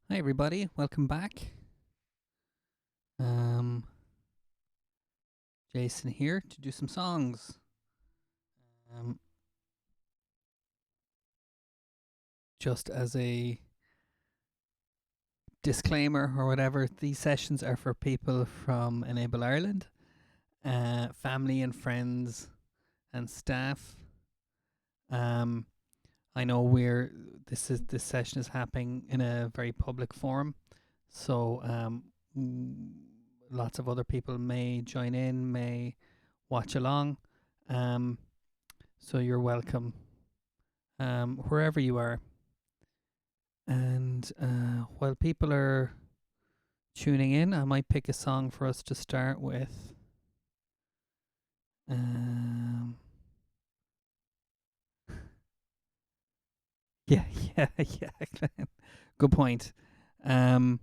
Hi everybody, welcome back. Um, Jason here to do some songs. Um, just as a disclaimer or whatever, these sessions are for people from Enable Ireland, family and friends and staff. I know this session is happening in a very public forum, so lots of other people may join in, may watch along. So you're welcome wherever you are. And while people are tuning in, I might pick a song for us to start with. Yeah, yeah. Good point. But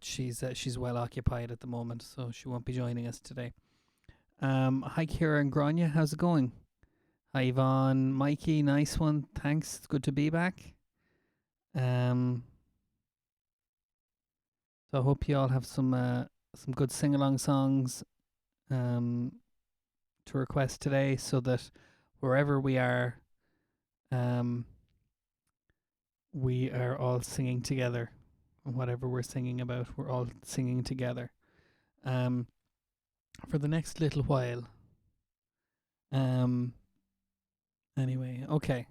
she's well occupied at the moment, so she won't be joining us today. Hi, Kira and Grania. How's it going? Hi, Yvonne, Mikey. Nice one. Thanks. It's good to be back. So I hope you all have some good sing along songs to request today, so that wherever we are all singing together. Whatever we're singing about, we're all singing together. For the next little while. Anyway, okay.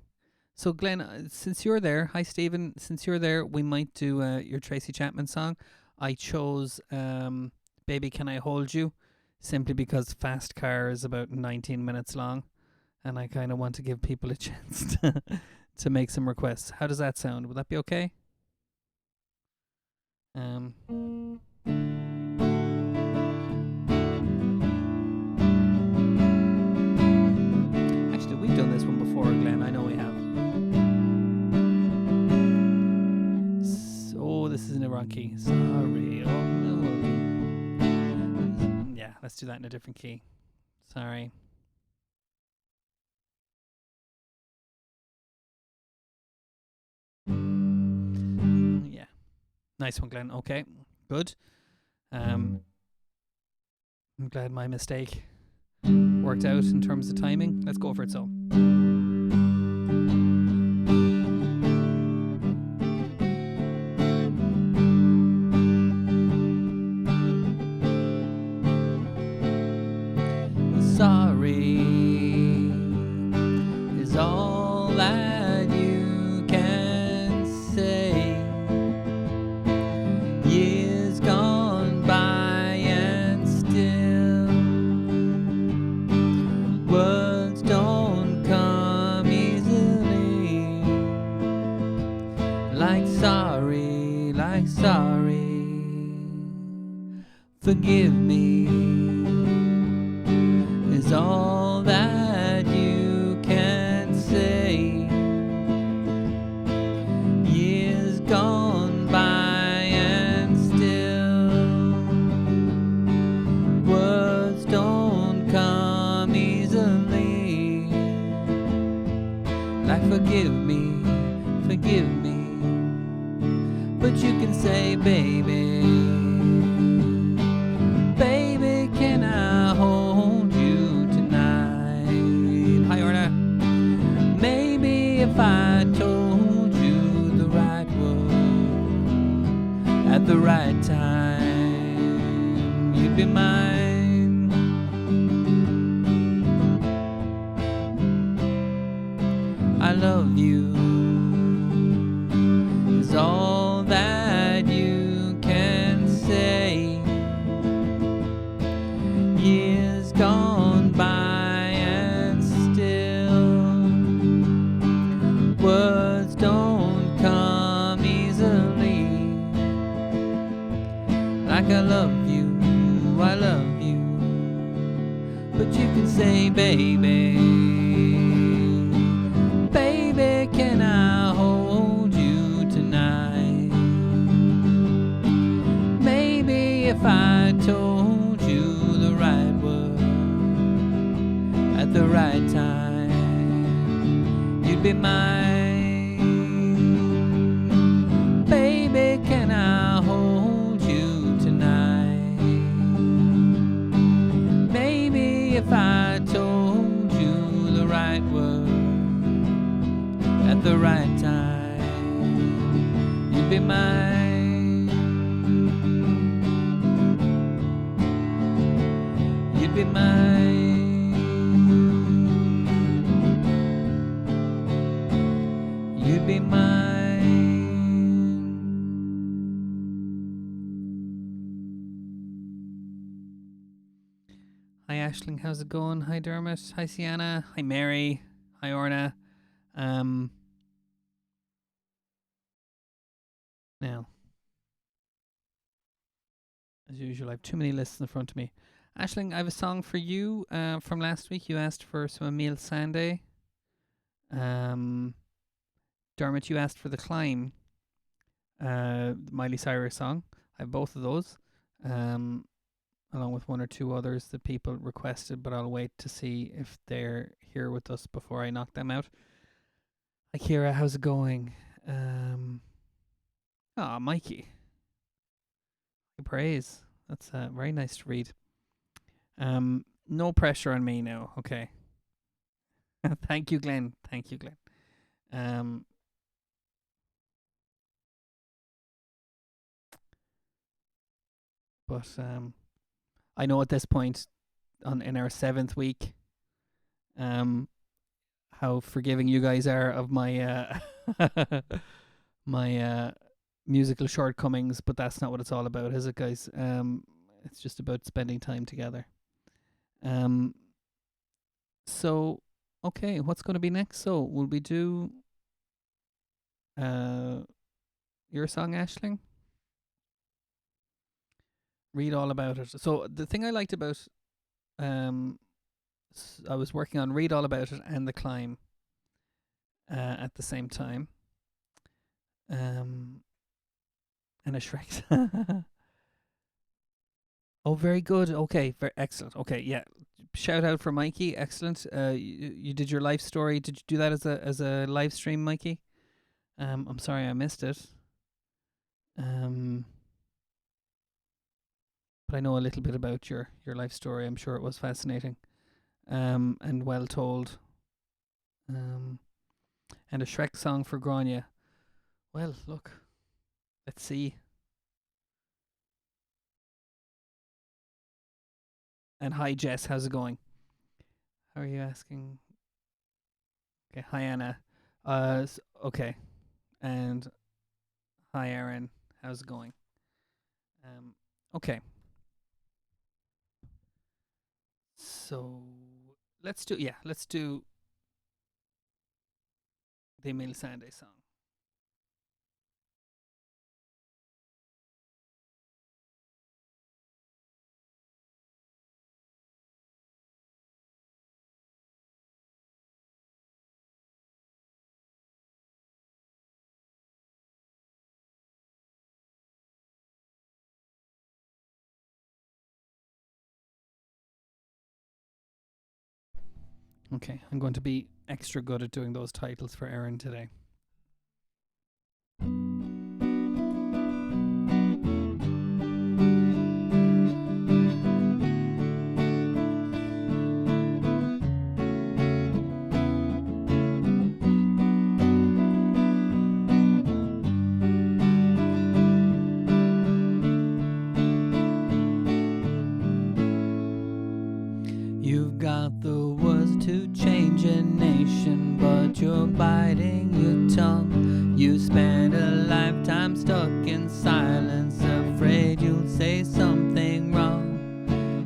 So Glenn, since you're there, hi Stephen. Since you're there, we might do your Tracy Chapman song. I chose "Baby Can I Hold You," simply because Fast Car is about 19 minutes long, and I kind of want to give people a chance to make some requests. How does that sound? Would that be okay? Actually, we've done this one before, Glenn. I know we have. So this is in a wrong key. Sorry. Oh no. Yeah, let's do that in a different key. Sorry. Yeah. Nice one, Glenn. Okay, good. I'm glad my mistake worked out in terms of timing. Let's go for it, so. Sorry is all that you can say. Years gone by and still words don't come easily. Like sorry, like sorry. Forgive me is all that you can say. Years gone by and still words don't come easily. Like forgive me, but you can say baby. Baby, can I hold you tonight? Hi, Orna. Maybe if I told you the right word at the right time, you'd be mine. I love you is all that you can say. Years gone by and still words don't come easily. Like I love you, but you can say baby. Baby, can I hold you tonight? Maybe if I told you the right word at the right time, you'd be mine. Baby, can I hold you tonight? Maybe if I told you the right word at the right time, you'd be mine. You'd be mine. You'd be mine. Hi Aisling, how's it going? Hi Dermot. Hi Sienna. Hi Mary. Hi Orna. Now, as usual, I have too many lists in front of me. Aisling, I have a song for you from last week. You asked for some Emile Sandé. Dermot, you asked for The Climb, Miley Cyrus song. I have both of those, along with one or two others that people requested, but I'll wait to see if they're here with us before I knock them out. Hi Kira, how's it going? Mikey. Praise. That's very nice to read. No pressure on me now, okay. Thank you, Glenn. But I know at this point in our 7th week how forgiving you guys are of my my musical shortcomings, but that's not what it's all about, is it, guys? It's just about spending time together. So okay, what's going to be next? So will we do your song, Aisling? Read all about it. So the thing I liked about I was working on Read All About It and The Climb at the same time. And a Shrek. Oh, very good. Okay, very excellent. Okay, yeah. Shout out for Mikey. Excellent. You did your life story. Did you do that as a live stream, Mikey? I'm sorry I missed it. But I know a little bit about your life story. I'm sure it was fascinating, and well told. And a Shrek song for Grania. Well, look, let's see. And hi Jess, how's it going? How are you asking? Okay, hi Anna. Okay, and hi Aaron, how's it going? Okay. So let's do the Emile Sandé song. Okay, I'm going to be extra good at doing those titles for Aaron today. You've got the words to change a nation, but you're biting your tongue. You spend a lifetime stuck in silence, afraid you'll say something wrong.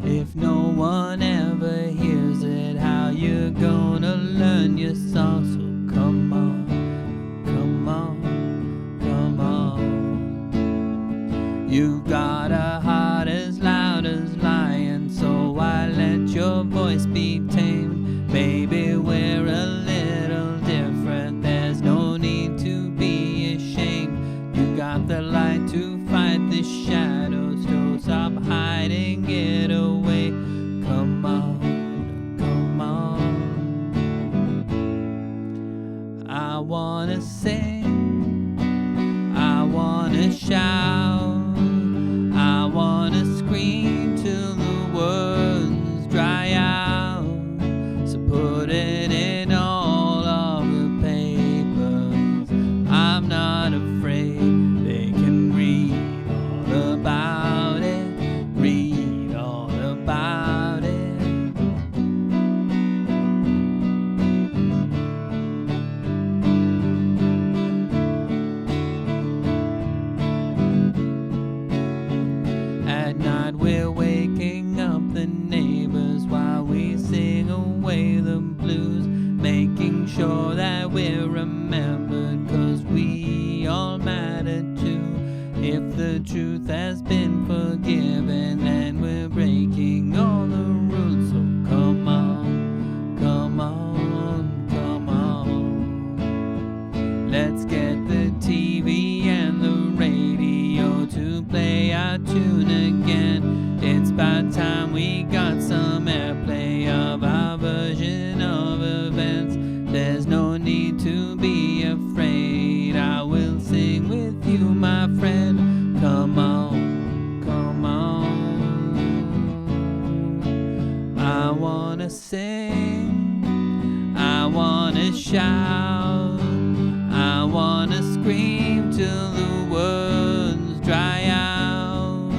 If no one ever hears it, how you gonna learn your song? So come on, come on, come on. You've got a heart as loud as lion, so I let your voice be tamed. Baby, we're a little different, there's no need to be ashamed. You got the light to fight the shadows, so stop hiding it away. Come on, come on. away the blues, making sure that we're remembered, 'cause we all matter too. If the truth has been forgiven, then we're breaking all the rules. So come on, come on, come on. Let's get the TV and the radio to play our tune again. It's about time we got some airplay of our version of events. There's no need to be afraid. I will sing with you, my friend. Come on, come on. I wanna sing, I wanna shout, I wanna scream till the words dry out.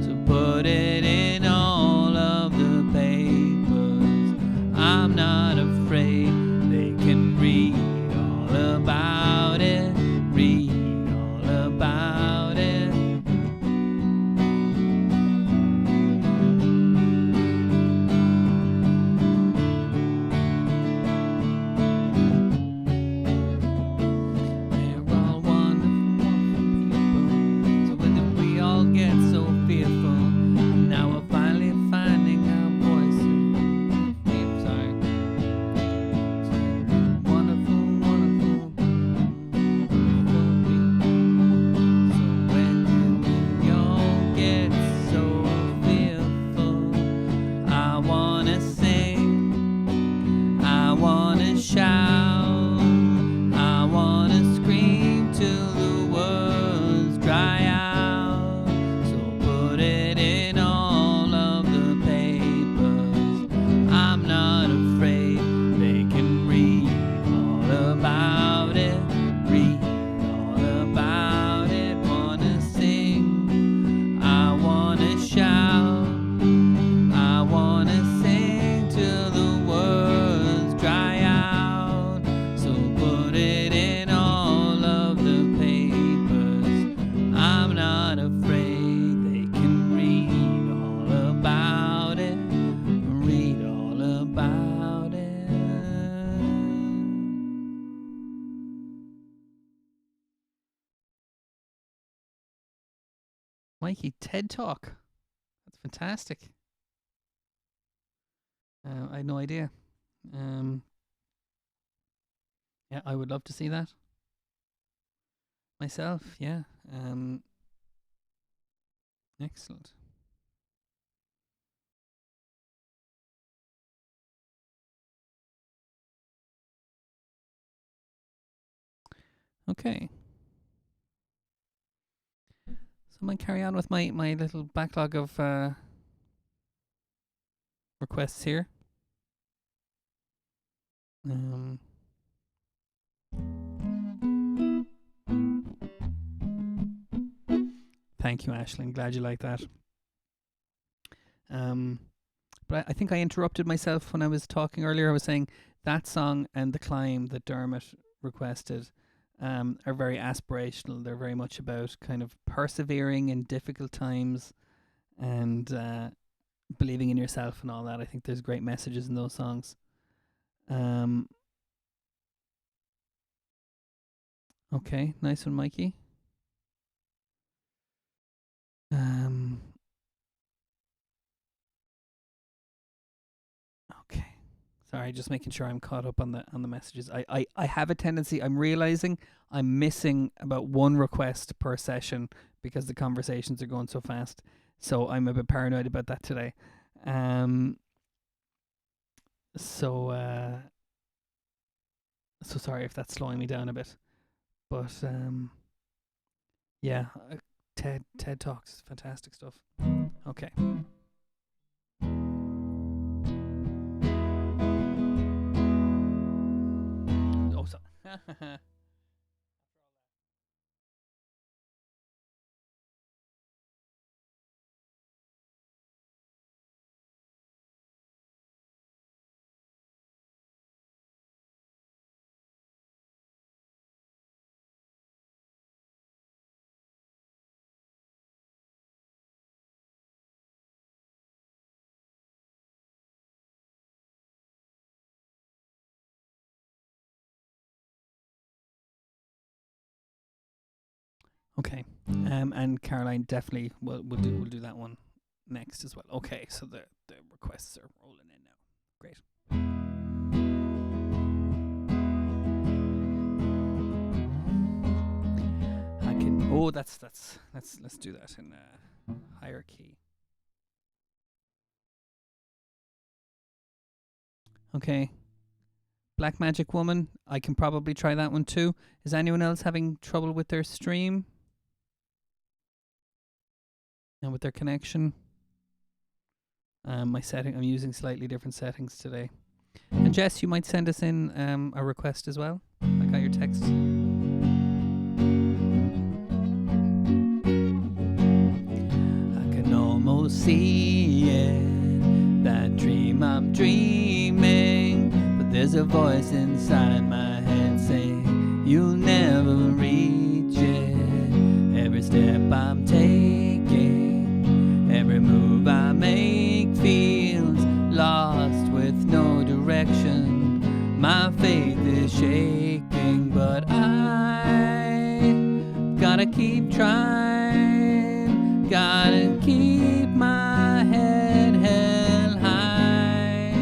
So put it in all of the papers. I'm not afraid. They can read all about it. Read all about it. They're all wonderful, wonderful people. So when did we all get so fearful? Now we're finally finding our voices. Sorry. Wonderful, wonderful people. So when did we all get so fearful? I wanna sing, I wanna shout, I wanna scream till the words dry out. So put it in all of the papers. I'm not afraid. They can read all about it. Read all about it. Wanna sing, I wanna shout, I wanna sing till the words dry out. So put it in all of the papers. I'm not afraid. They can read all about it. Read all about it. Mikey, TED Talk. That's fantastic. I had no idea. Yeah, I would love to see that myself. Yeah. Excellent. Okay. So I might carry on with my little backlog of requests here. Um, Thank you, Ashlyn. Glad you like that. But I think I interrupted myself when I was talking earlier. I was saying that song and The Climb that Dermot requested are very aspirational. They're very much about kind of persevering in difficult times and believing in yourself and all that. I think there's great messages in those songs. Okay, nice one, Mikey. Okay. Sorry, just making sure I'm caught up on the messages. I have a tendency, I'm realizing I'm missing about one request per session because the conversations are going so fast. So I'm a bit paranoid about that today. So so sorry if that's slowing me down a bit. But yeah, TED Talks, fantastic stuff. Okay. Oh, so Okay. And Caroline definitely we'll do that one next as well. Okay, so the requests are rolling in now. Great. I can. Oh, let's do that in higher key. Okay. Black Magic Woman. I can probably try that one too. Is anyone else having trouble with their stream and with their connection? My setting. I'm using slightly different settings today. And Jess, you might send us in a request as well. I got your text. I can almost see it, that dream I'm dreaming, but there's a voice inside my head saying you'll never reach it. Every step I'm taking, every move I make feels lost with no direction. My faith is shaking, but I gotta keep trying, gotta keep my head held high.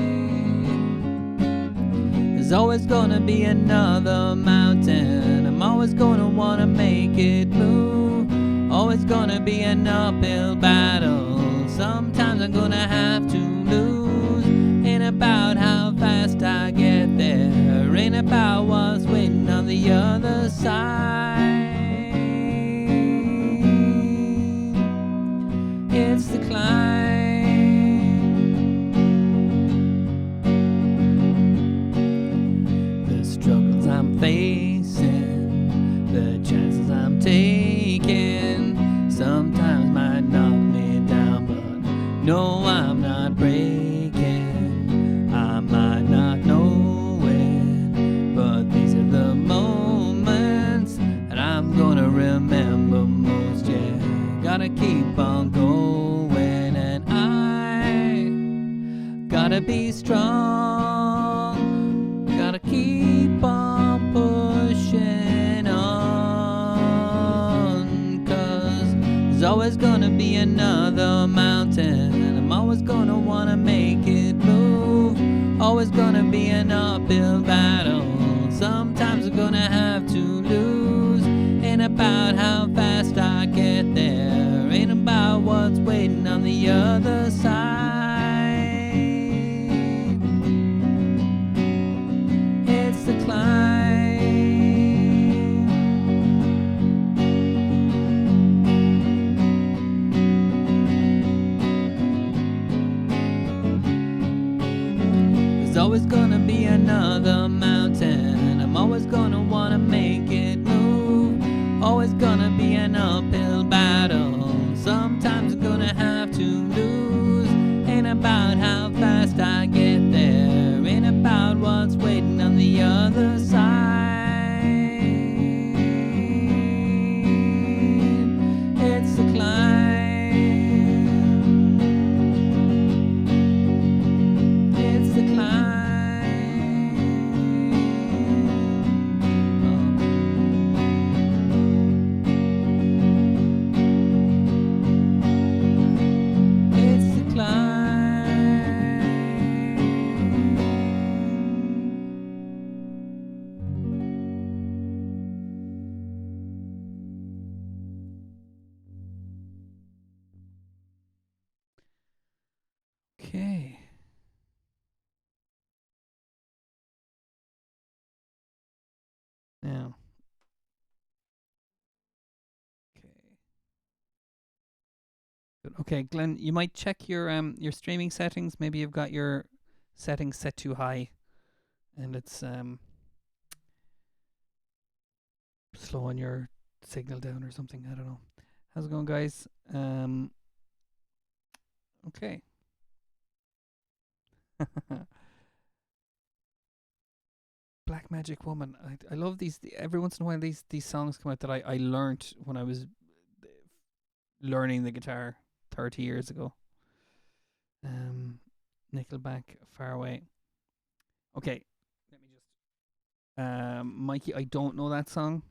There's always gonna be another mountain, I'm always gonna wanna make it move. Always gonna be an uphill battle, sometimes I'm gonna have to lose. Ain't about how fast I get there, ain't about what's waiting on the other side. It's the climb, the struggles I'm facing, the chances I'm taking, sometimes might knock me down, but no, I'm not breaking. I might not know it, but these are the moments that I'm gonna remember most. Yeah, gotta keep on going, and I gotta be strong, gotta keep on pushing on, 'cause there's always gonna be another mountain, I'm always gonna wanna make it move. Always gonna be an uphill battle, sometimes I'm gonna have to lose. Ain't about how fast I get there, ain't about what's waiting on the other side. It's the climb. There's always gonna be another mountain, I'm always gonna wanna make it move. Always gonna be an uphill battle, sometimes I'm gonna have to lose. Ain't about how fast I get there, ain't about what's waiting on the other side. It's the climb. It's the climb. It's the climb. Okay. Now. Okay. Good. Okay, Glenn, you might check your streaming settings. Maybe you've got your settings set too high and it's slowing your signal down or something. I don't know. How's it going, guys? Okay. Black Magic Woman. I love these. Every once in a while, these songs come out that I learnt when I was learning the guitar 30 years ago. Nickelback, Far Away. Okay, let me just. Mikey, I don't know that song.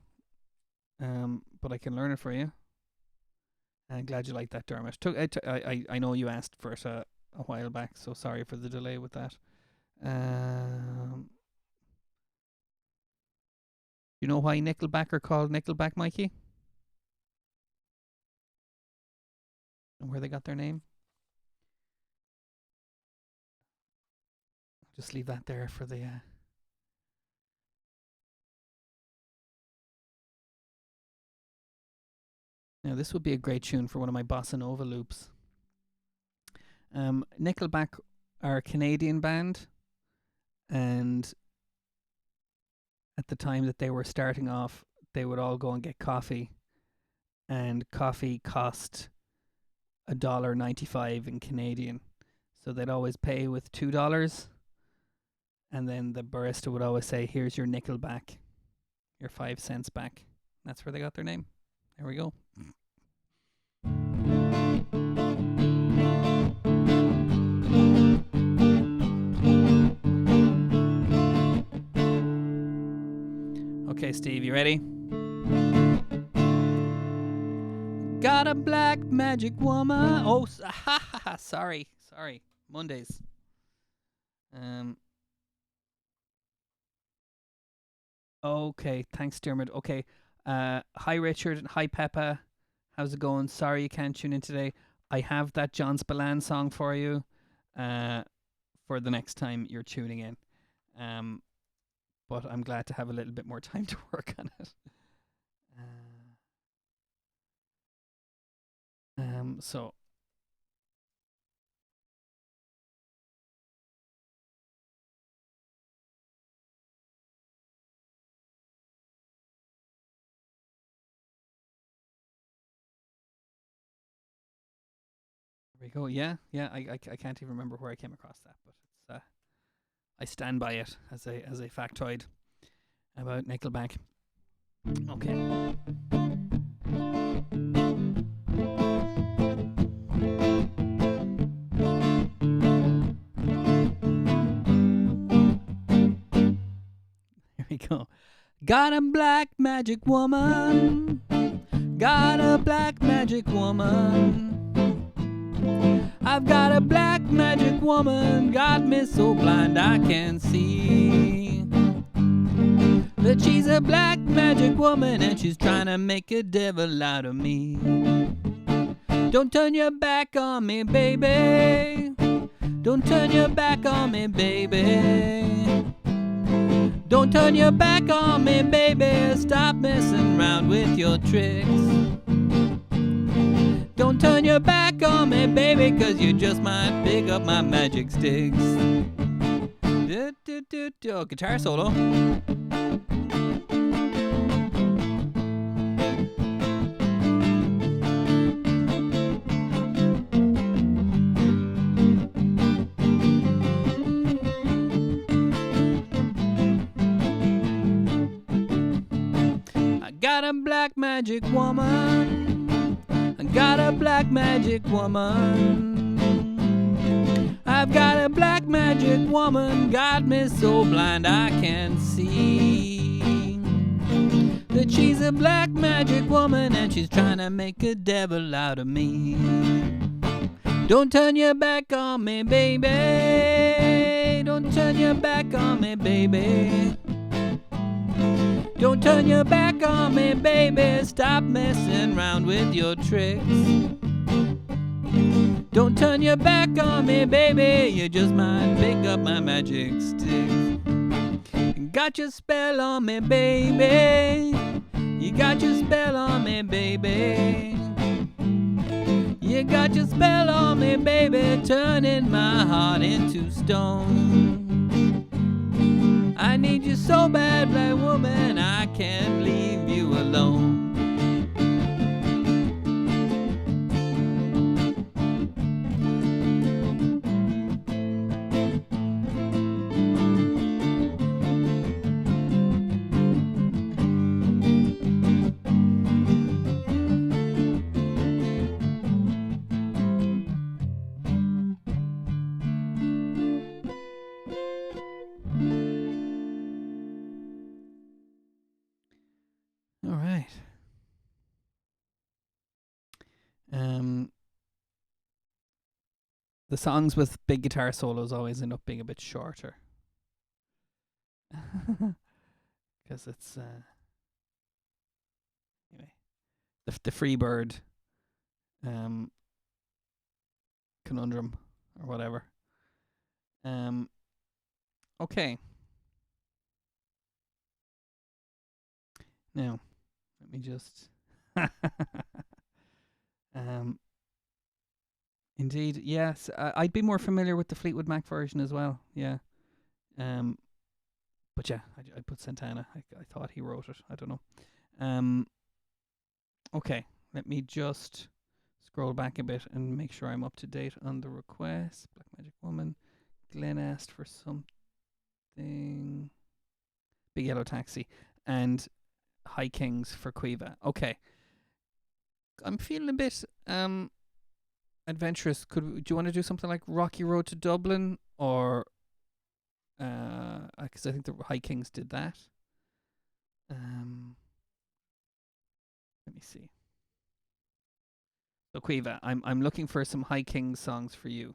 But but I can learn it for you. I'm glad you like that, Dermot. I know you asked for it a while back, so sorry for the delay with that. You know why Nickelback are called Nickelback, Mikey? And where they got their name? Just leave that there for the. Now, this would be a great tune for one of my bossa nova loops. Nickelback are a Canadian band, and at the time that they were starting off, they would all go and get coffee, and coffee cost $1.95 in Canadian. So they'd always pay with $2, and then the barista would always say, "Here's your nickel back, your 5 cents back." That's where they got their name. There we go. Okay, Steve, you ready? Got a black magic woman. Oh, sorry. Mondays. Okay, thanks, Dermot. Okay. Hi, Richard. Hi, Peppa. How's it going? Sorry you can't tune in today. I have that John Spillane song for you for the next time you're tuning in. But I'm glad to have a little bit more time to work on it. So there we go. Yeah. I can't even remember where I came across that, but it's I stand by it as a factoid about Nickelback. Okay. Here we go. Got a black magic woman. Got a black magic woman. I've got a black magic woman, got me so blind I can't see. But she's a black magic woman and she's trying to make a devil out of me. Don't turn your back on me, baby. Don't turn your back on me, baby. Don't turn your back on me, baby. Stop messing around with your tricks. Don't turn your back on me, baby, 'cause you just might pick up my magic sticks. Oh, guitar solo. I got a black magic woman. I got a black magic woman. I've got a black magic woman, got me so blind I can't see. But she's a black magic woman and she's trying to make a devil out of me. Don't turn your back on me, baby. Don't turn your back on me, baby. Don't turn your back on me, baby. Stop messing around with your tricks. Don't turn your back on me, baby. You just might pick up my magic stick. Got your spell on me, baby. You got your spell on me, baby. You got your spell on me, baby. Turning my heart into stone. I need you so bad, black woman, I can't leave you alone. All right. The songs with big guitar solos always end up being a bit shorter. Because it's anyway, the Freebird conundrum or whatever. Okay. Now, let me just indeed, yes. I'd be more familiar with the Fleetwood Mac version as well. Yeah. But yeah, I put Santana. I thought he wrote it. I don't know. Okay, let me just scroll back a bit and make sure I'm up to date on the request. Black Magic Woman. Glenn asked for something. Big Yellow Taxi and High Kings for Quiva. Okay. I'm feeling a bit adventurous. Do you want to do something like Rocky Road to Dublin, or because I think the High Kings did that. Let me see. So Quiva, I'm looking for some High Kings songs for you,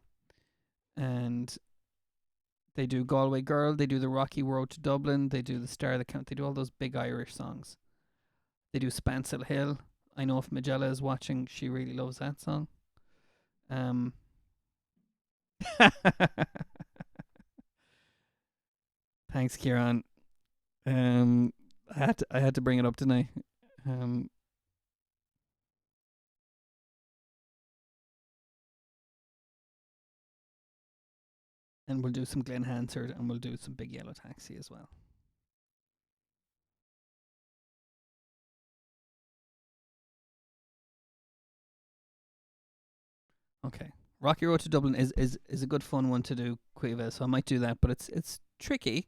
and they do Galway Girl, they do the Rocky Road to Dublin, they do the Star of the Count, they do all those big Irish songs. They do Spancil Hill. I know if Magella is watching, she really loves that song. Thanks, Kieran. I had to bring it up, didn't I? And we'll do some Glenn Hansard, and we'll do some Big Yellow Taxi as well. Okay. Rocky Road to Dublin is a good fun one to do, Quiva, so I might do that, but it's tricky.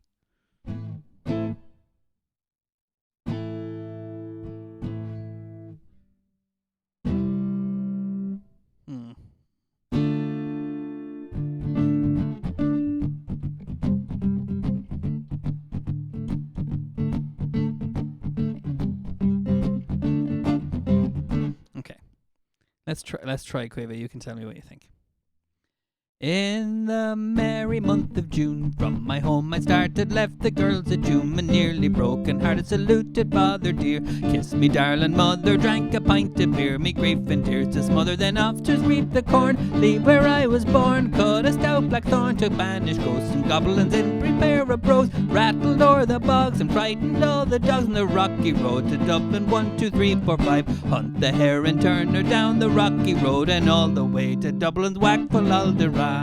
Okay. Let's try Quiva. You can tell me what you think. In the merry month of June, from my home I started, left the girls at June, and nearly broken hearted saluted father dear. Kiss me darling mother, drank a pint of beer, me grief and tears to smother, then off to reap the corn, leave where I was born, cut a stout blackthorn, took banish ghosts and goblins in, prepare a brose, rattled o'er the bogs and frightened all the dogs on the Rocky Road to Dublin. 1, 2, 3, 4, 5, hunt the hare and turn her down the Rocky Road, and all the way to Dublin's Wackful Alderaan.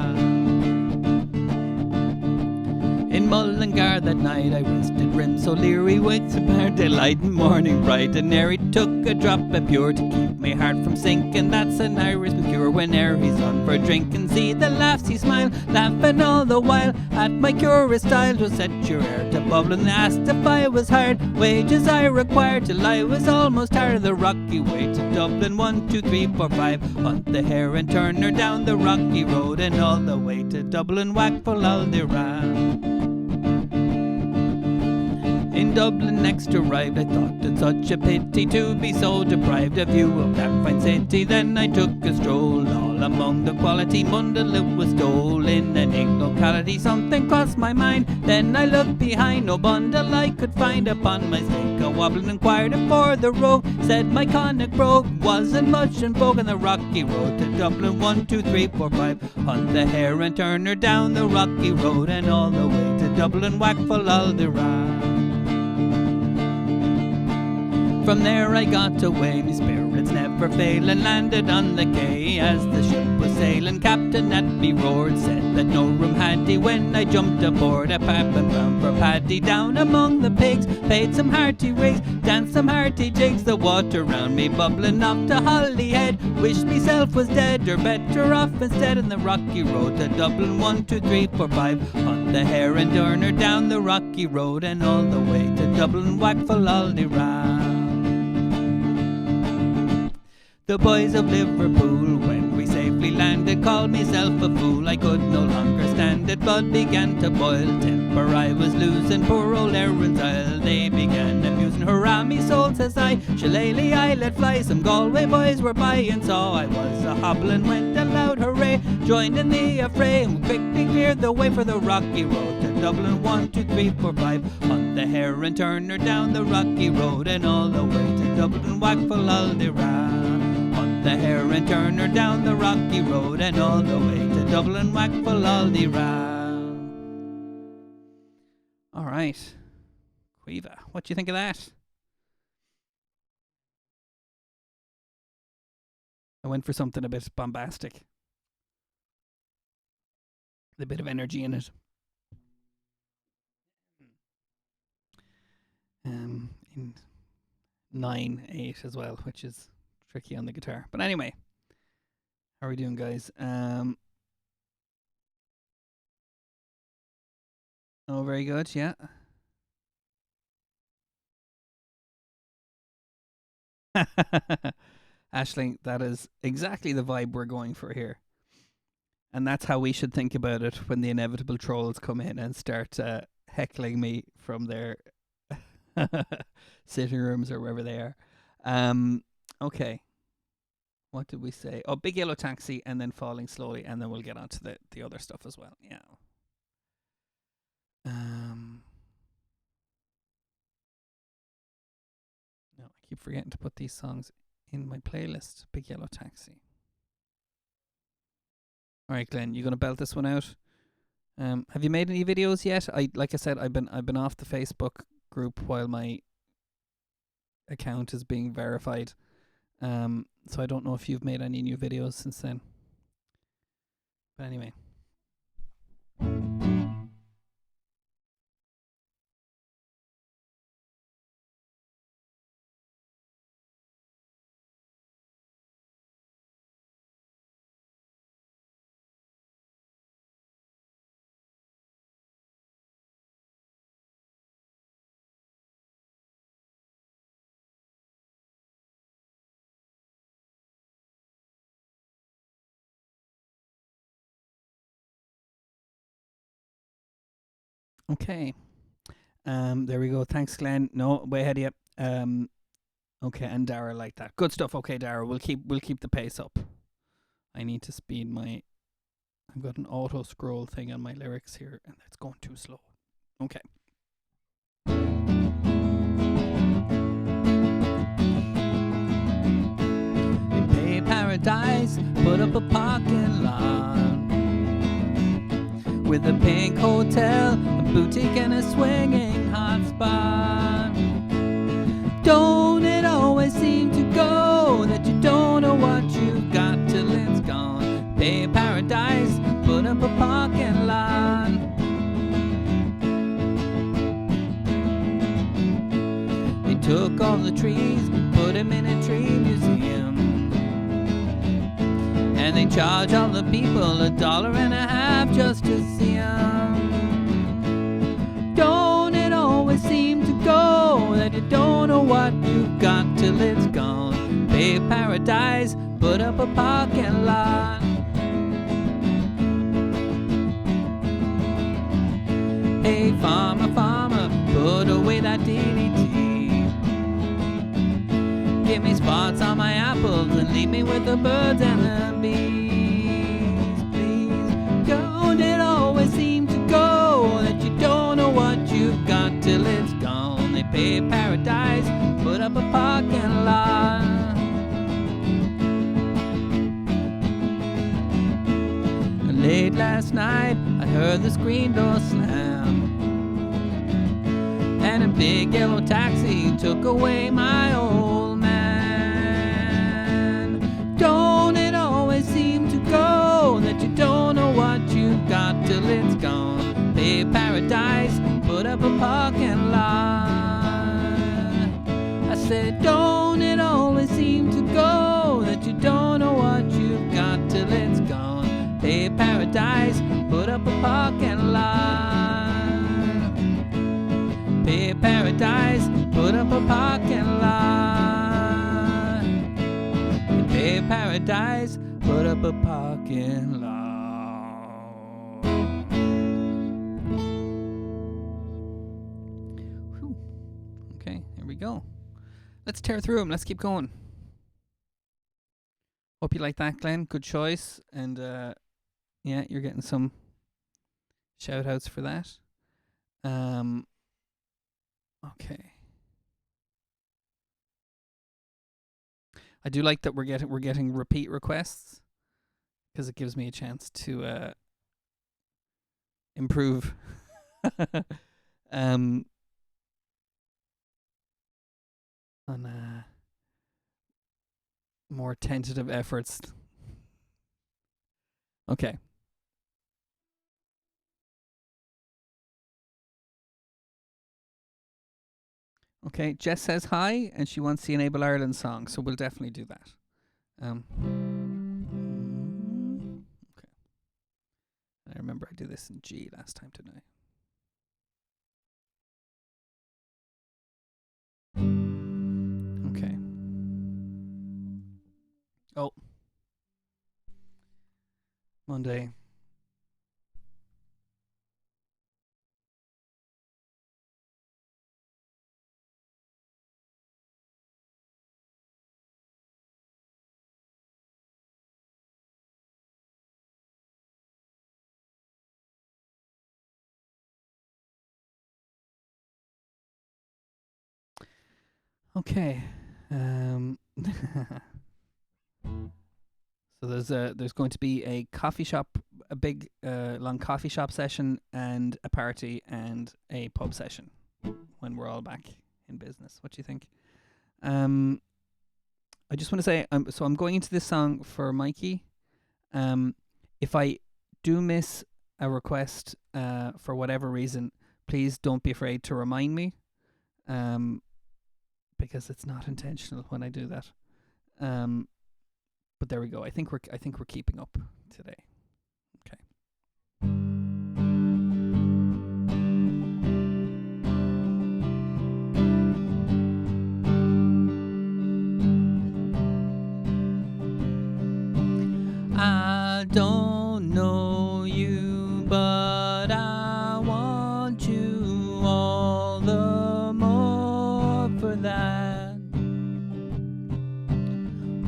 In Mullingar that night I rested, Rim so leery with some bare daylight and morning bright, and ere he took a drop of pure to keep me heart from sinking. That's an Irishman's cure whene'er he's on for drink, and see the laughs he smiled, laughing all the while at my curious style to set your air to bubble, and asked if I was hired, wages I required, till I was almost tired of the rocky way to Dublin. 1, 2, 3, 4, 5, hunt the hare and turn her down the Rocky Road, and all the way to Dublin, Wackful Alderaan. In Dublin next arrived, I thought it such a pity to be so deprived of view of that fine city. Then I took a stroll all among the quality Mundell it was stole. In a neat locality something crossed my mind, then I looked behind, no bundle I could find. Upon my stick a wobble inquired for the road, said my conic brogue wasn't much in vogue on the Rocky Road to Dublin. 1, 2, 3, 4, 5, hunt the hare and turn her down the Rocky Road, and all the way to Dublin, Wackful Alderaan. From there I got away, me spirits never fail, and landed on the quay. As the ship was sailing, Captain at me roared, said that no room had he. When I jumped aboard, a pap and bound for Paddy, down among the pigs, paid some hearty rigs, danced some hearty jigs, the water round me bubbling off to Holyhead. Wished myself was dead, or better off instead, in the Rocky Road to Dublin. 1, 2, 3, 4, 5, hunt the hare and turn her down the Rocky Road, and all the way to Dublin, Wackful Alderaan. The boys of Liverpool, when we safely landed, called myself a fool. I could no longer stand it, blood began to boil, temper I was losing, poor old Erin's Isle. They began amusing, hurrah me soul, says I. Shillelagh, I let fly, some Galway boys were by, and so I was a hobbling, went a loud hooray, joined in the affray, and quickly cleared the way for the rocky road to Dublin. 1, 2, 3, 4, 5. Hunt the hare and turn her down the rocky road, and all the way to Dublin, whack for Aldera. Hunt the hare and turn her down the rocky road, and all the way to Dublin, whack for Aldera. All right. Quiva, what do you think of that? I went for something a bit bombastic. With a bit of energy in it. In 9/8 as well, which is tricky on the guitar. But anyway, how are we doing, guys? Oh, very good. Yeah. Aisling, that is exactly the vibe we're going for here. And that's how we should think about it when the inevitable trolls come in and start heckling me from their sitting rooms or wherever they are. Okay. What did we say? Oh, Big Yellow Taxi, and then Falling Slowly, and then we'll get on to the other stuff as well. Yeah. No, I keep forgetting to put these songs in my playlist. Big Yellow Taxi. All right, Glenn, you gonna belt this one out? Have you made any videos yet? Like I said, I've been off the Facebook group while my account is being verified. So I don't know if you've made any new videos since then. But anyway. Okay. There we go. Thanks, Glenn. No, way ahead of you. Okay, and Dara like that. Good stuff. Okay, Dara, we'll keep the pace up. I need to speed my. I've got an auto scroll thing on my lyrics here, and it's going too slow. Okay. In Bay Paradise, put up a parking lot with a pink hotel, a boutique, and a swinging hotspot. Don't it always seem to go that you don't know what you've got till it's gone? Bay Paradise, put up a parking lot. They took all the trees, put them in a tree museum, and they charge all the people $1.50 just to see 'em. Don't it always seem to go that you don't know what you've got till it's gone? Bay Paradise, put up a parking lot. Hey farmer, farmer, put away that DDT. Give me spots on my apples and leave me with the birds and the bees, please. Don't it always seem to go that you don't know what you've got till it's gone? They Bay Paradise, put up a parking lot. Late last night, I heard the screen door slam, and a big yellow taxi took away my old man. Don't it always seem to go that you don't know what you've got till it's gone? Bay Paradise, put up a parking lot. I said, don't it always seem to go that you don't know what you've got till it's gone? Bay Paradise, put up a parking lot. Bay Paradise, put up a parking lot. Bay Paradise, put up a parking lot. Whew. Okay, here we go. Let's tear through them. Let's keep going. Hope you like that, Glenn. Good choice. And yeah, you're getting some shout outs for that. Okay. I do like that we're getting repeat requests because it gives me a chance to improve. On more tentative efforts. Okay. Okay, Jess says hi, and she wants the Enable Ireland song, so we'll definitely do that. Okay. I remember I did this in G last time, didn't I? Okay. Oh. Monday. Okay. So there's going to be a coffee shop, a big long coffee shop session, and a party and a pub session when we're all back in business. What do you think? I just want to say, I'm going into this song for Mikey. If I do miss a request for whatever reason, please don't be afraid to remind me. Because it's not intentional when I do that. But there we go. I think we're keeping up today. Okay. I don't know you, but I want you all the more for that.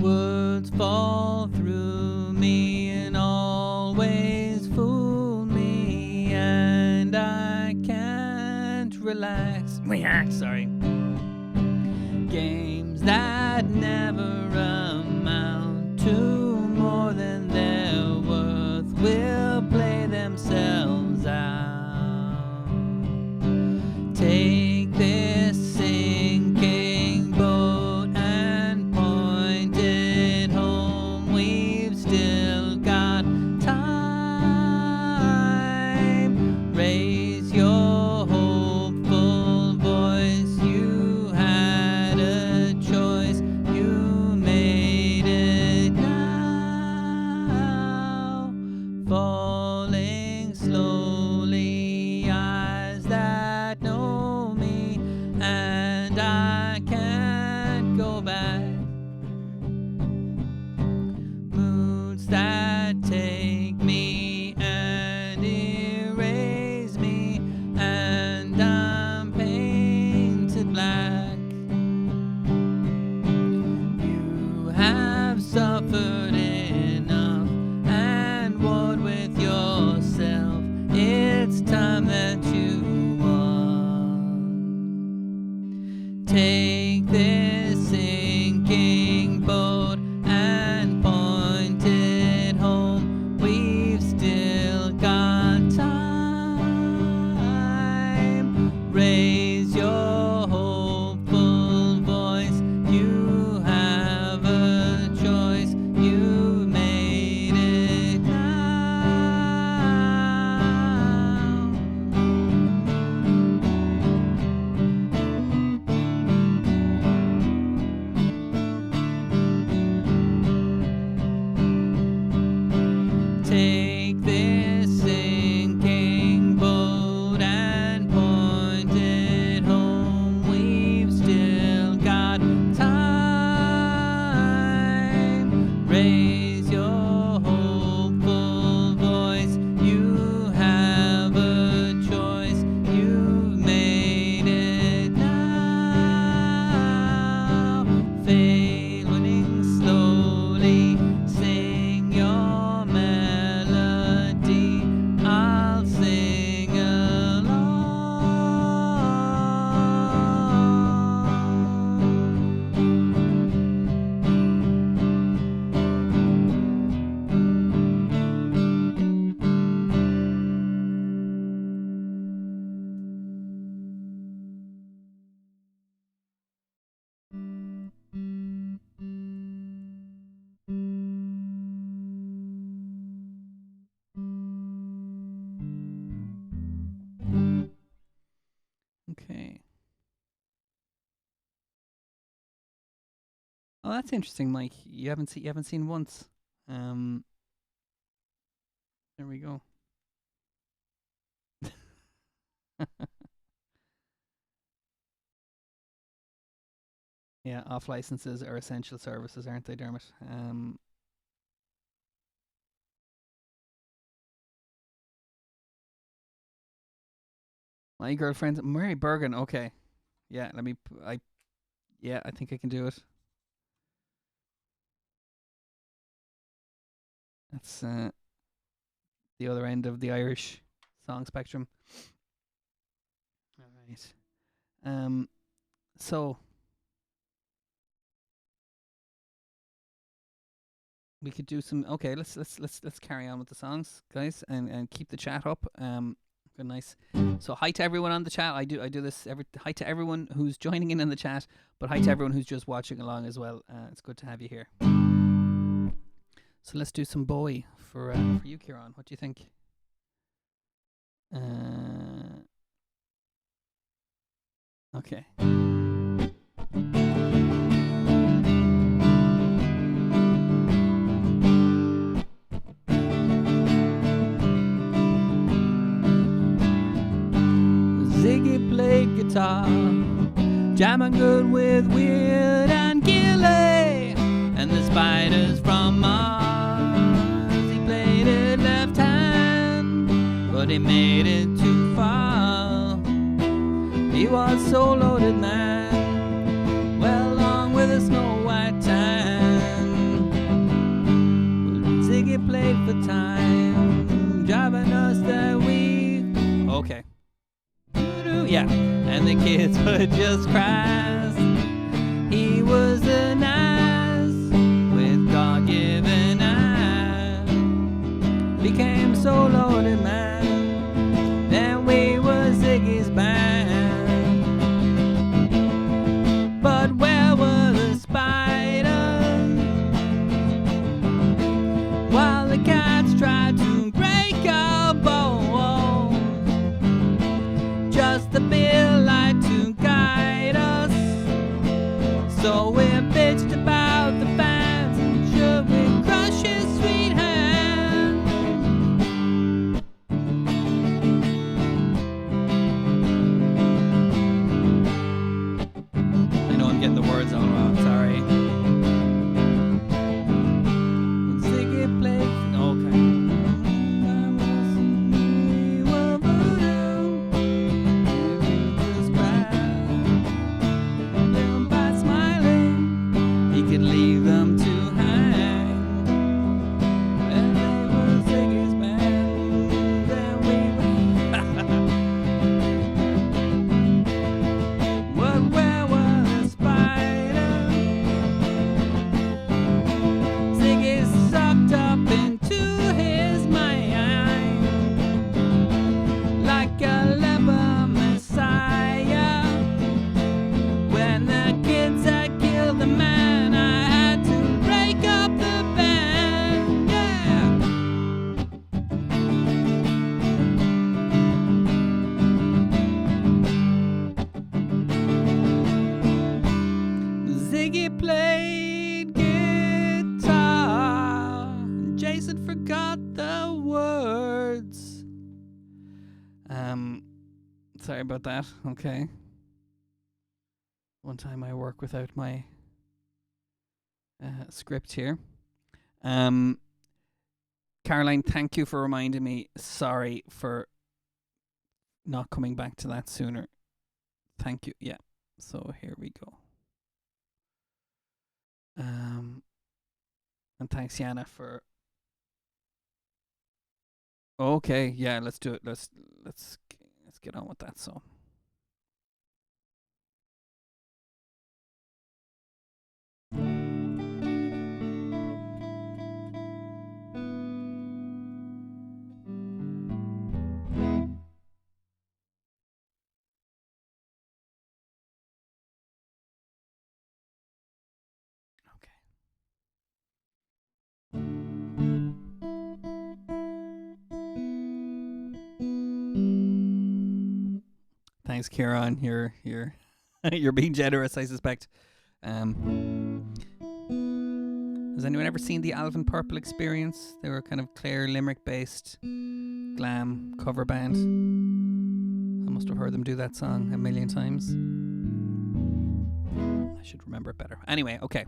Words fall through me and always fool me, and I can't relax. Sorry. Games that never amount to more than their worth will play themselves out. Take this sinking boat and point it home. We've still got time. Raise your hopeful voice. You had a choice. You made it now. Falling slowly, eyes that know me, and I can't go back. Moods that take me and erase me, and I'm painted black. You have suffered enough, and what with yourself? It's time that you won. Take this sinking boat and point it home. We've still got time. Raise your hopeful voice. You have a choice. You made it now. Oh, that's interesting, Mike. You haven't seen once. Um, there we go. Yeah, off licenses are essential services, aren't they, Dermot? My girlfriend's Mary Bergen. Okay, yeah. I think I can do it. That's the other end of the Irish song spectrum. All right. So we could do some. Okay, let's carry on with the songs, guys, and keep the chat up. Good, nice. So hi to everyone on the chat. I do this every. Hi to everyone who's joining in the chat, but hi to everyone who's just watching along as well. It's good to have you here. So let's do some Bowie for you, Kieran. What do you think? Okay. Ziggy played guitar, jamming good with Weird and Gilly, and the Spiders from Mars. He played it left hand, but he made it too far. He was so loaded, man, well along with a snow white tan. But Ziggy played for time, driving us that week. Okay. Yeah, and the kids would just cry. He was an ass with God-given eyes. Became so loaded, man. Then we were Ziggy's band. But where were the spiders? While the cats tried to break our bones. Just the bill light to guide us. So we bitched about the fans and should we crush his sweet hand? I know I'm getting the words all wrong, sorry. Ziggy played. Okay. Leave them to hang. When they were Ziggy's band, then we were. But where was the spider? Ziggy sucked up into his mind like a leper messiah. When the kids had killed the man, played guitar. Jason forgot the words. Sorry about that. Okay. One time I work without my script here. Caroline, thank you for reminding me. Sorry for not coming back to that sooner. Thank you. Yeah. So here we go. And thanks, Yana, for. Okay, yeah, let's do it. Let's get on with that. So. Thanks, Kieran. You're you're being generous, I suspect. Has anyone ever seen the Alvin Purple Experience? They were kind of Clare Limerick based glam cover band. I must have heard them do that song a million times. I should remember it better. Anyway, okay.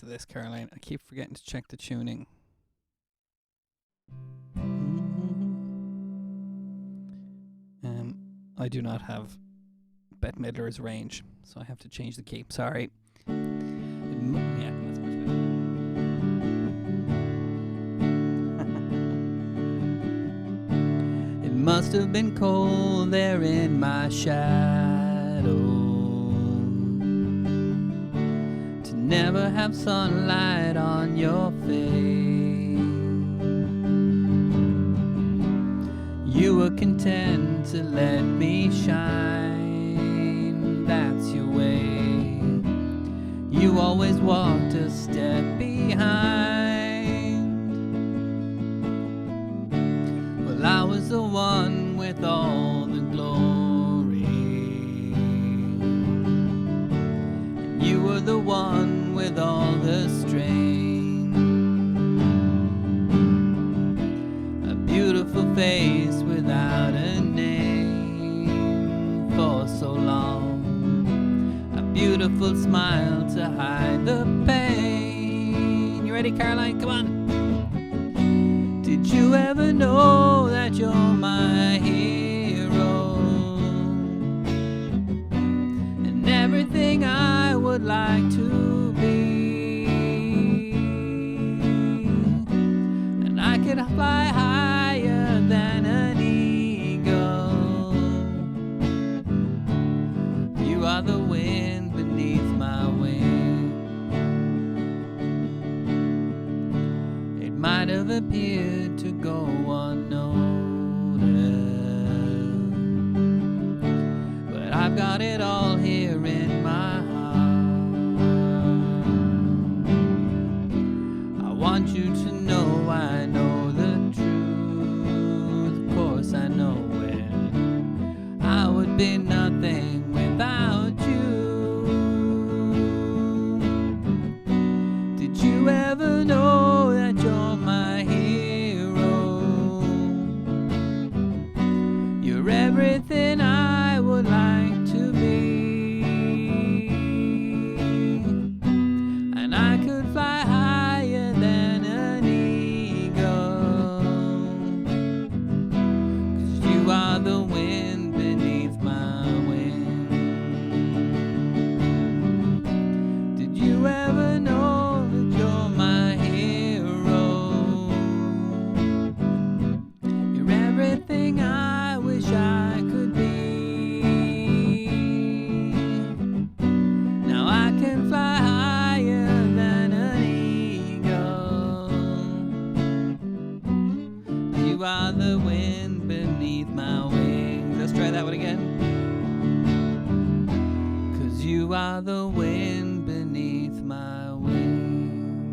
Of this, Caroline. I keep forgetting to check the tuning. I do not have Bette Midler's range, so I have to change the key. Sorry. Yeah, that's much better. It must have been cold there in my shadow. Never have sunlight on your face. You were content to let me shine. That's your way. You always walked a step behind. Well, I was the one with all the glory. And you were the one with all the strain. A beautiful face without a name for so long. A beautiful smile to hide the pain. You ready, Caroline? Come on. Did you ever know that you're my hero? And everything I would like to fly higher than an eagle. You are the wind beneath my wing. It might have appeared to go unnoticed, but I've got it all here in my heart. I want you to know I know I know it. I would be nothing without you. Did you ever know that you're my hero? You're everything I would like to be. And I could fly higher than an eagle. You are the wind beneath my wing. Did you ever know that you're my hero? You're everything I wish I could be. Now I can fly higher than an eagle. You are the wind beneath my wings. Let's try that one again. 'Cause you are the wind beneath my wings.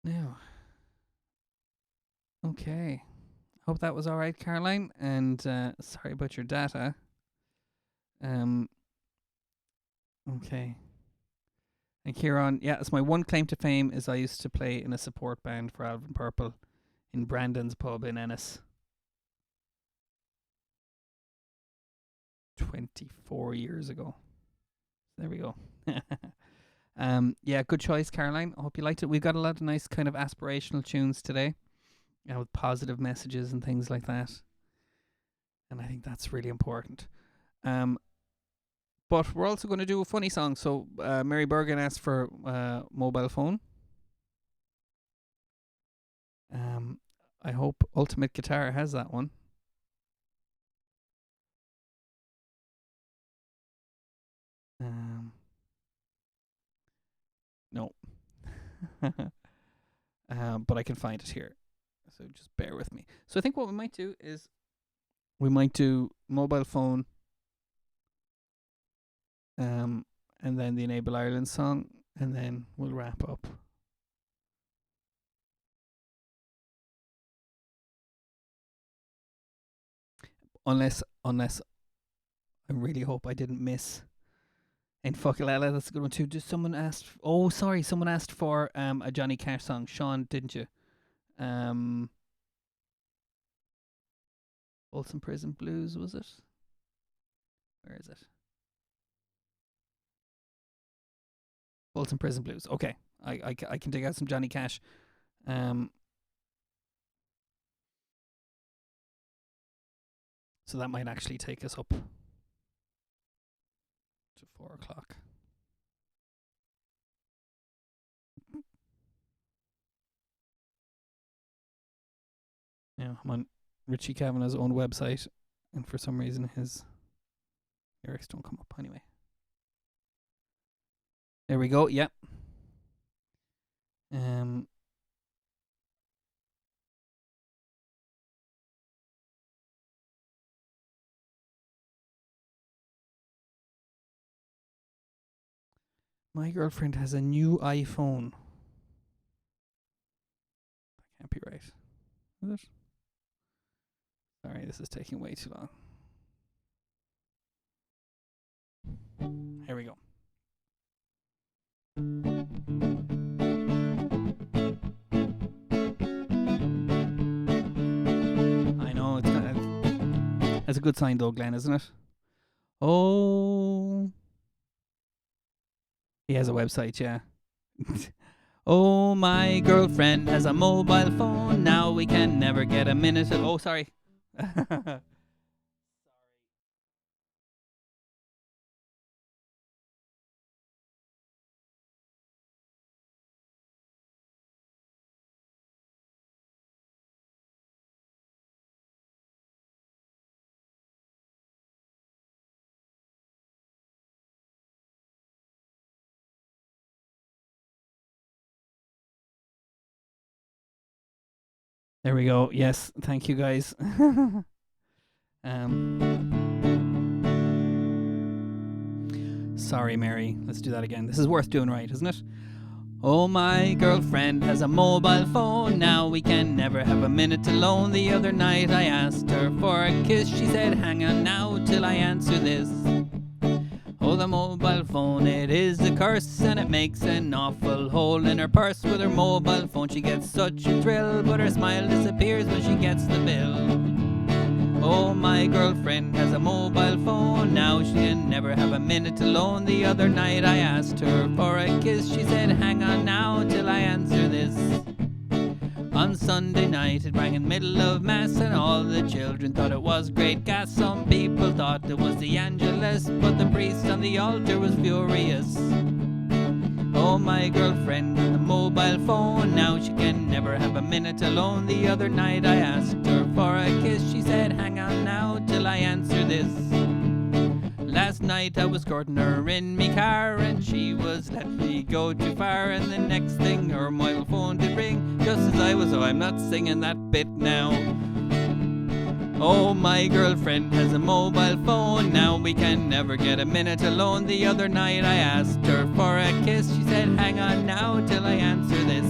Now, okay. Hope that was all right, Caroline. And sorry about your data. Okay. And Kieran, yeah, it's my one claim to fame is I used to play in a support band for Alvin Purple in Brandon's pub in Ennis. 24 years ago. There we go. Yeah, good choice, Caroline. I hope you liked it. We've got a lot of nice kind of aspirational tunes today, with positive messages and things like that. And I think that's really important. But we're also going to do a funny song. So Mary Bergen asked for mobile phone. I hope Ultimate Guitar has that one. No. But I can find it here. So just bear with me. So I think what we might do is we might do mobile phone, and then the Enable Ireland song, and then we'll wrap up. Unless I really hope I didn't miss. And Fuckalala, that's a good one too. Just someone asked. Oh, sorry, someone asked for a Johnny Cash song. Sean, didn't you? Folsom Prison Blues, was it? Where is it? Folsom Prison Blues. Okay, I can dig out some Johnny Cash. So that might actually take us up to 4:00. Yeah, I'm on Richie Kavanagh's own website, and for some reason his lyrics don't come up. Anyway, there we go. Yep. My girlfriend has a new iPhone. That can't be right. Is it? Sorry, this is taking way too long. Here we go. I know, it's kind of... That's a good sign though, Glenn, isn't it? Oh... He has a website, yeah. Oh, my girlfriend has a mobile phone. Now we can never get a minute of... Oh, sorry. There we go. Yes, thank you guys. Sorry, Mary. Let's do that again. This is worth doing right, isn't it? Oh, my girlfriend has a mobile phone. Now we can never have a minute alone. The other night I asked her for a kiss. She said, hang on now till I answer this. Oh, the mobile phone, it is a curse, and it makes an awful hole in her purse. With her mobile phone she gets such a thrill, but her smile disappears when she gets the bill. Oh, my girlfriend has a mobile phone. Now she can never have a minute alone. The other night I asked her for a kiss. She said, hang on now till I answer this. On Sunday night it rang in the middle of mass, and all the children thought it was great gas. Some people thought it was the Angelus, but the priest on the altar was furious. Oh, my girlfriend with a mobile phone. Now she can never have a minute alone. The other night I asked her for a kiss. She said, hang on now till I answer this. Last night I was courting her in me car, and she was letting me go too far. And the next thing her mobile phone did ring, just as I was... Oh, I'm not singing that bit now. Oh, my girlfriend has a mobile phone. Now we can never get a minute alone. The other night I asked her for a kiss. She said, hang on now till I answer this.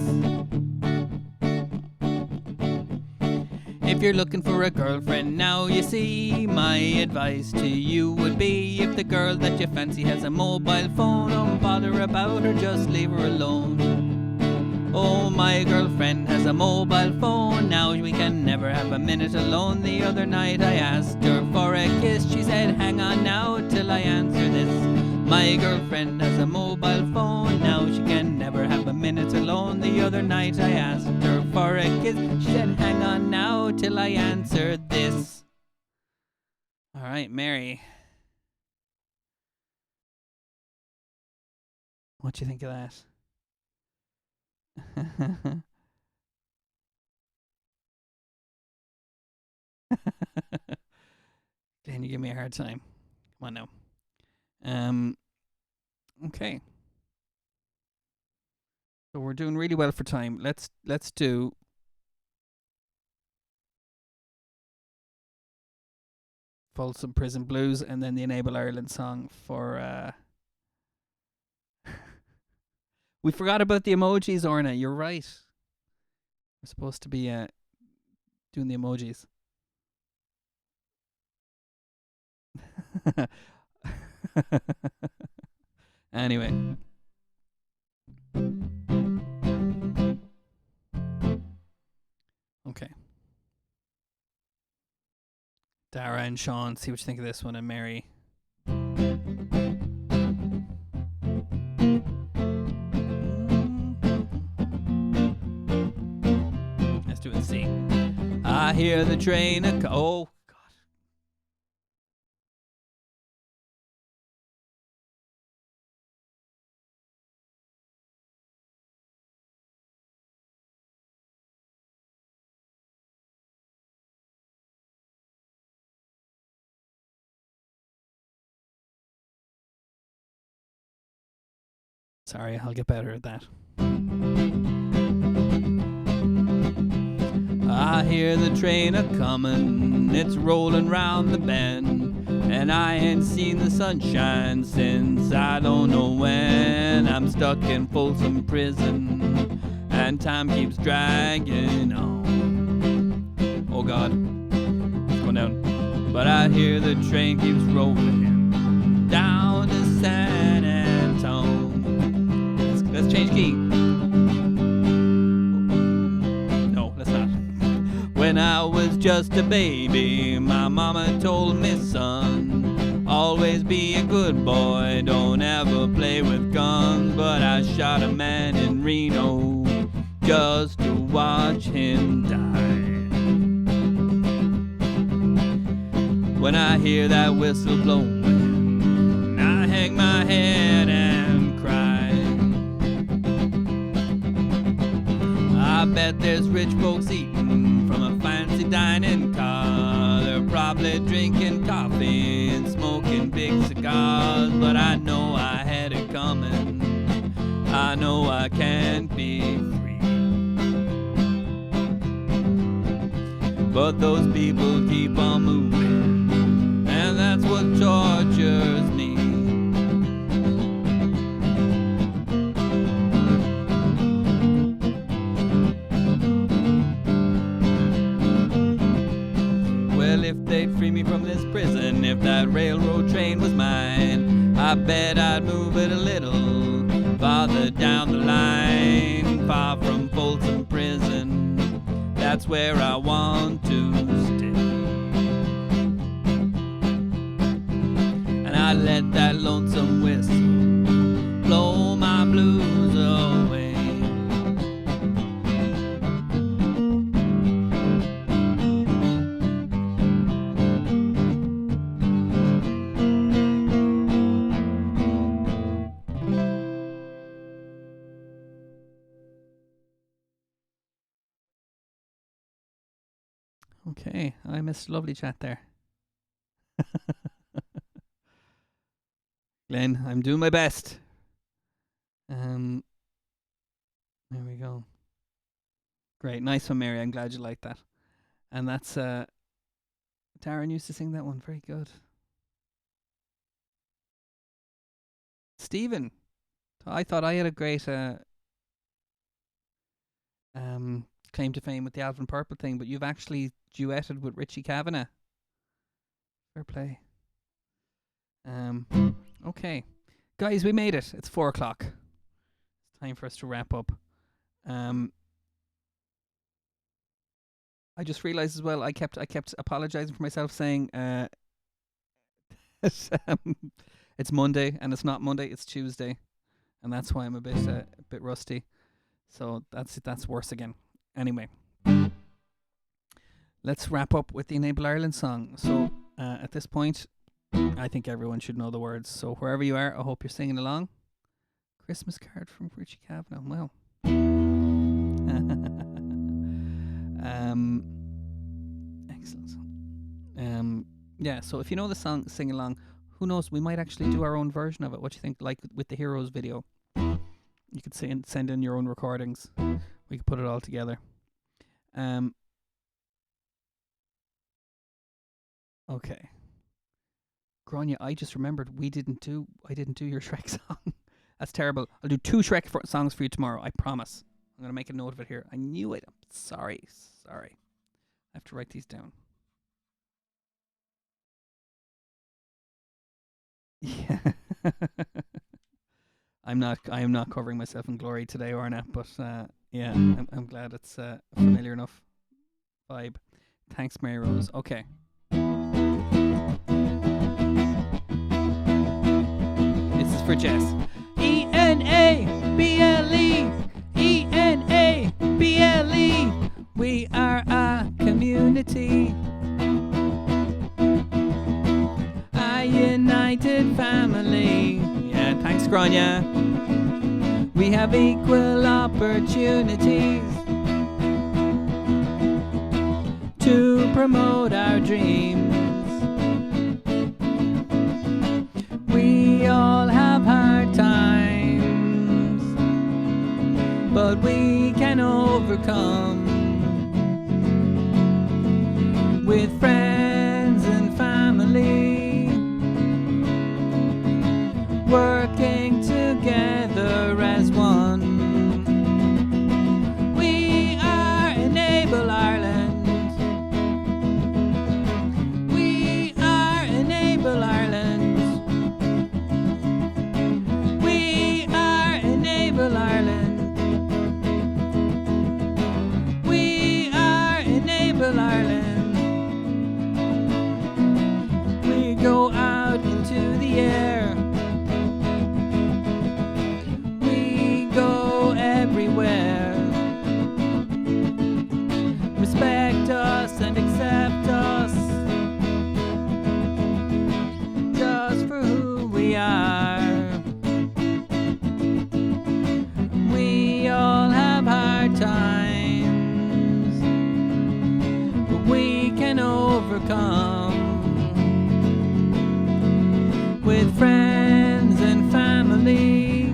If you're looking for a girlfriend now, you see, my advice to you would be, if the girl that you fancy has a mobile phone, don't bother about her, just leave her alone. Oh, my girlfriend has a mobile phone. Now we can never have a minute alone. The other night I asked her for a kiss. She said, hang on now till I answer this. My girlfriend has a mobile phone. Now she can never have a minute alone. The other night I asked her for a kiss. She said, hang on now till I answer this. All right, Mary. What do you think of that? Can you give me a hard time? Come on now. Okay. So we're doing really well for time. Let's do Folsom Prison Blues, and then the Enable Ireland song for. We forgot about the emojis, Orna. You're right. We're supposed to be doing the emojis. Anyway. Okay. Dara and Sean, see what you think of this one, and Mary. Let's do it. C. I hear the train oh God. Sorry, I'll get better at that. I hear the train a-comin', it's rollin' round the bend, and I ain't seen the sunshine since I don't know when. I'm stuck in Folsom Prison, and time keeps dragging on. Oh God, it's going down. But I hear the train keeps rolling down to San Antone. Let's change key. No, let's not. When I was just a baby, my mama told me, son, always be a good boy, don't ever play with guns. But I shot a man in Reno just to watch him die. When I hear that whistle blowing, I hang my head and cry. I bet there's rich folks eating from a fancy dining car. They're probably drinking coffee and smoking big cigars. But I know I had it coming. I know I can't be free. But those people keep on moving, and that's what tortures me. Well, if they'd free me from this prison, if that railroad train was mine, I bet I'd move it a little farther down the line, far from Folsom Prison. That's where I want to stay. And I let that lonesome whistle blow my blues away. Okay, I missed a lovely chat there. Glenn, I'm doing my best. There we go. Great, nice one, Mary. I'm glad you liked that. And that's Darren used to sing that one. Very good. Stephen, I thought I had a great claim to fame with the Alvin Purple thing, but you've actually duetted with Richie Kavanagh. Fair play. Okay, guys, we made it. It's 4:00. It's time for us to wrap up. I just realised as well. I kept apologising for myself, saying it's Monday, and it's not Monday. It's Tuesday, and that's why I'm a bit rusty. So that's worse again. Anyway, let's wrap up with the Enable Ireland song. So at this point, I think everyone should know the words. So wherever you are, I hope you're singing along. Christmas card from Richie Kavanagh. Wow. Excellent. Yeah, so if you know the song, sing along. Who knows, we might actually do our own version of it. What do you think? Like with the Heroes video, you could send in your own recordings. We could put it all together. Okay. Grania, I just remembered I didn't do your Shrek song. That's terrible. I'll do 2 Shrek songs for you tomorrow. I promise. I'm gonna make a note of it here. I knew it. I'm sorry. I have to write these down. Yeah. I am not covering myself in glory today, Orna, but yeah, I'm glad it's a familiar enough vibe. Thanks, Mary Rose. Okay. This is for Jess. ENABLE, ENABLE. We are a community, a united family. Yeah, thanks, Grania. We have equal opportunities to promote our dreams. We all have hard times, but we can overcome with friends and family, working together as one. We are Enable Ireland. We are Enable Ireland. We are Enable Ireland. We are Enable Ireland. We go out into the air. We go everywhere. Respect us and accept us just for who we are. We all have hard times, but we can overcome with friends and family,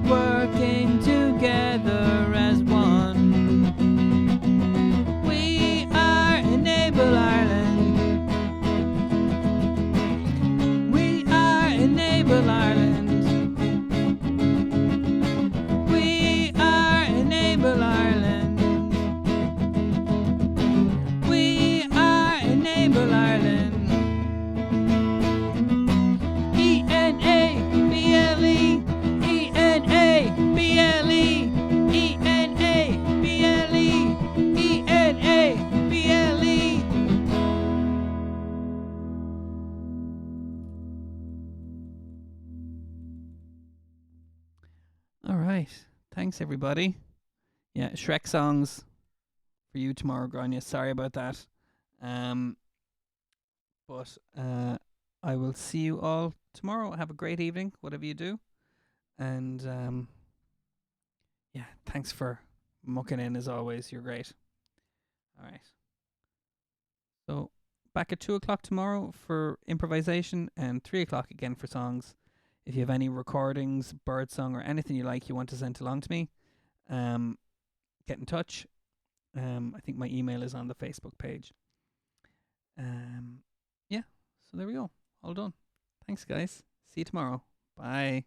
working together as one. We are Enable Ireland. We are Enable Ireland. We are Enable Ireland. We are Enable Ireland. ENABLE, ENABLE, ENABLE, ENABLE. All right. Thanks, everybody. Yeah, Shrek songs for you tomorrow, Grania. Sorry about that. But I will see you all tomorrow. Have a great evening, whatever you do. And yeah, thanks for mucking in as always. You're great. All right. So back at 2:00 tomorrow for improvisation and 3:00 again for songs. If you have any recordings, birdsong, or anything you like you want to send along to me, get in touch. I think my email is on the Facebook page. Yeah, so there we go. All done. Thanks, guys. See you tomorrow. Bye.